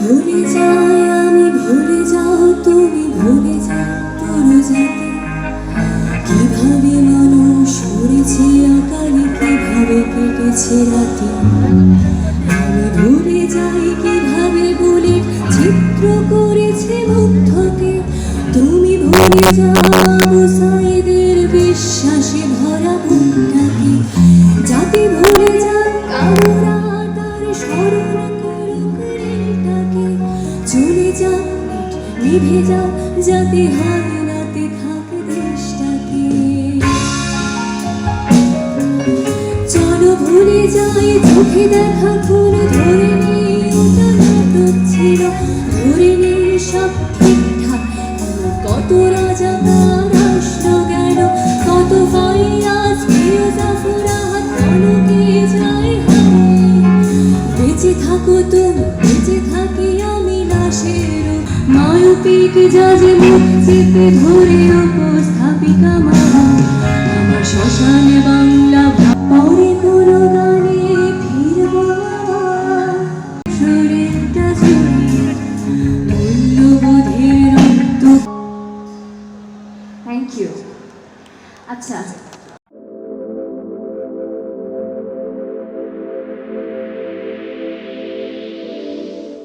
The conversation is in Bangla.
ভুলে যাই আমি, ভুলে যাও তুমি, ভুলে যাও পুরো জাতি। কিভাবে মানুষ মরেছে অকালে, কিভাবে কেটেছে রাতে। আমি ভুলে যাই কিভাবে বলে চিত্র করেছে মুগ্ধকে। তুমি ভুলে যাও সাইদের বিশ্বাসে ভরা বুকটাকে। জাতি ভুলে যাক আমরা তার স্মরণ করুক রেলটাকে। চলে যাক নিভে যাও যাতে হয় নাতে থাক দেশটাকে। চলো ভুলে যাই চোখে দেখা খুন, ধরে নেই ওটা নাটক ছিল। ধরে নেই সব ঠিকঠাক, কত রাজা রাষ্ট্র গেল, কত ফাইয়াজ ফিরোজা ফুরাত অনেকে যায় হারিয়ে। বেঁচে থাকো তুমি, বেঁচে থাকি আমি লাশের মায়োপিক জাজে মুখ চেপে ধরে উপস্থাপিকা মারা। আমার শ্মশানে বাংলা পরে কোনো গানে ফিরবো আবার। শরীরটা ছড়িয়ে মূল্যবোধের। Thank you. আচ্ছা।